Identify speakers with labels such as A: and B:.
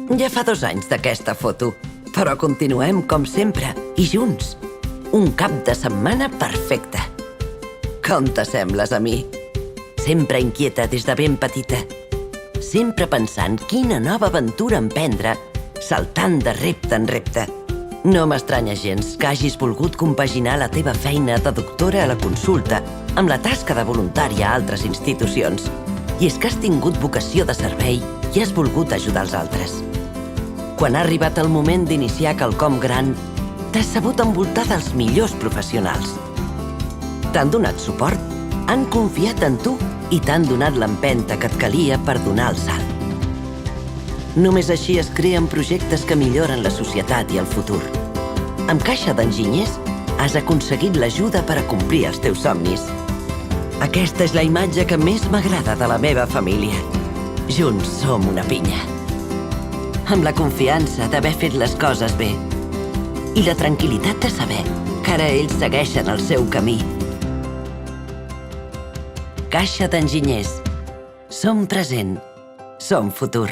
A: Ja fa 2 anys d'aquesta foto, però continuem com sempre, i junts. Un cap de setmana perfecte. Com t'assembles a mi? Sempre inquieta des de ben petita. Sempre pensant quina nova aventura emprendre, saltant de repte en repte. No m'estranya gens que hagis volgut compaginar la teva feina de doctora a la consulta amb la tasca de voluntària a altres institucions. I és que has tingut vocació de servei i has volgut ajudar els altres. Quan ha arribat el moment d'iniciar quelcom gran, t'has sabut envoltar dels millors professionals. T'han donat suport, han confiat en tu i t'han donat l'empenta que et calia per donar el salt. Només així es creen projectes que milloren la societat i el futur. Amb Caixa d'Enginyers has aconseguit l'ajuda per a complir els teus somnis. Aquesta és la imatge que més m'agrada de la meva família. Junts som una pinya. Amb la confiança d'haver fet les coses bé i la tranquil·litat de saber que ara ells segueixen el seu camí. Caixa d'Enginyers. Som present. Som futur.